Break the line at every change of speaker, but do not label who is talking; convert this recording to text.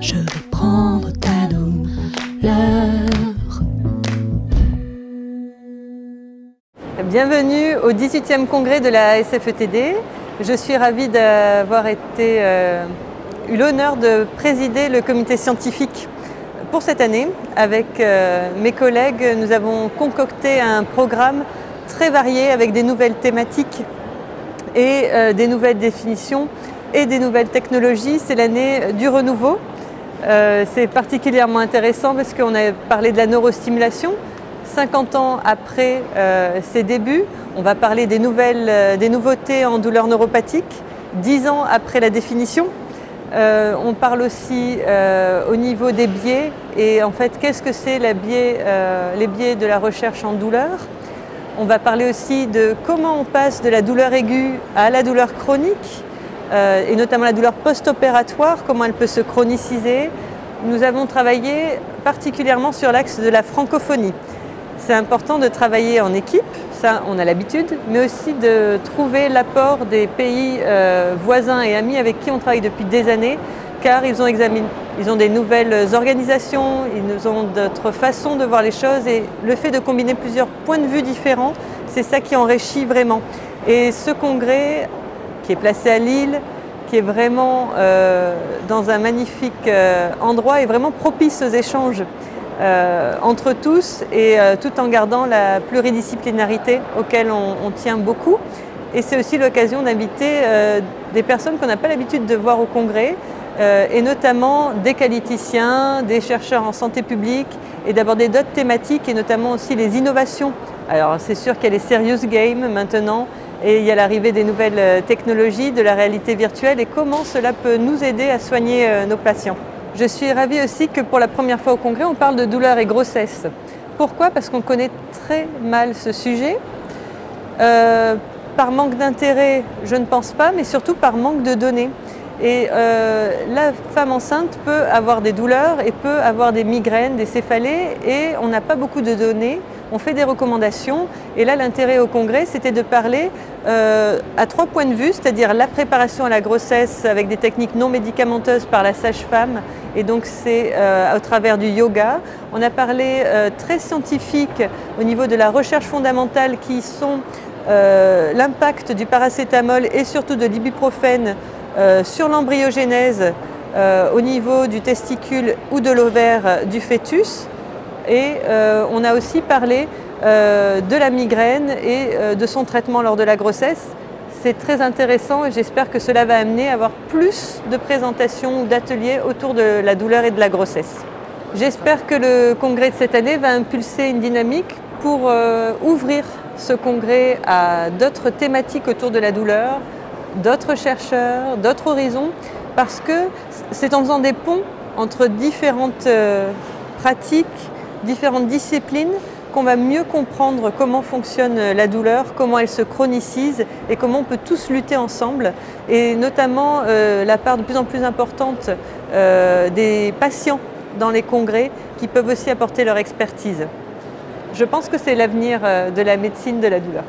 Je vais prendre ta douleur.
Bienvenue au 18e congrès de la SFETD. Je suis ravie d'avoir eu l'honneur de présider le comité scientifique pour cette année. Avec mes collègues, nous avons concocté un programme très varié avec des nouvelles thématiques et des nouvelles définitions et des nouvelles technologies. C'est l'année du renouveau. C'est particulièrement intéressant parce qu'on a parlé de la neurostimulation. 50 ans après ses débuts, on va parler des nouveautés en douleur neuropathique. 10 ans après la définition, on parle aussi au niveau des biais et en fait qu'est-ce que c'est les biais de la recherche en douleur. On va parler aussi de comment on passe de la douleur aiguë à la douleur chronique et notamment la douleur post-opératoire, comment elle peut se chroniciser. Nous avons travaillé particulièrement sur l'axe de la francophonie. C'est important de travailler en équipe, ça on a l'habitude, mais aussi de trouver l'apport des pays voisins et amis avec qui on travaille depuis des années, car ils ont des nouvelles organisations, ils ont d'autres façons de voir les choses et le fait de combiner plusieurs points de vue différents, c'est ça qui enrichit vraiment. Et ce congrès qui est placé à Lille, qui est vraiment dans un magnifique endroit, est vraiment propice aux échanges entre tous et tout en gardant la pluridisciplinarité auquel on tient beaucoup. Et c'est aussi l'occasion d'inviter des personnes qu'on n'a pas l'habitude de voir au congrès, et notamment des qualiticiens, des chercheurs en santé publique et d'aborder d'autres thématiques et notamment aussi les innovations. Alors c'est sûr qu'il y a les serious games maintenant et il y a l'arrivée des nouvelles technologies, de la réalité virtuelle et comment cela peut nous aider à soigner nos patients. Je suis ravie aussi que pour la première fois au congrès, on parle de douleur et grossesse. Pourquoi? Parce qu'on connaît très mal ce sujet. Par manque d'intérêt, je ne pense pas, mais surtout par manque de données. Et la femme enceinte peut avoir des douleurs et peut avoir des migraines, des céphalées et on n'a pas beaucoup de données. On fait des recommandations et là l'intérêt au congrès c'était de parler à 3 points de vue, c'est-à-dire la préparation à la grossesse avec des techniques non médicamenteuses par la sage-femme et donc c'est au travers du yoga. On a parlé très scientifique au niveau de la recherche fondamentale qui sont l'impact du paracétamol et surtout de l'ibuprofène sur l'embryogénèse au niveau du testicule ou de l'ovaire du fœtus. Et on a aussi parlé de la migraine et de son traitement lors de la grossesse. C'est très intéressant et j'espère que cela va amener à avoir plus de présentations ou d'ateliers autour de la douleur et de la grossesse. J'espère que le congrès de cette année va impulser une dynamique pour ouvrir ce congrès à d'autres thématiques autour de la douleur, d'autres chercheurs, d'autres horizons, parce que c'est en faisant des ponts entre différentes pratiques, différentes disciplines, qu'on va mieux comprendre comment fonctionne la douleur, comment elle se chronicise et comment on peut tous lutter ensemble. Et notamment la part de plus en plus importante des patients dans les congrès qui peuvent aussi apporter leur expertise. Je pense que c'est l'avenir de la médecine de la douleur.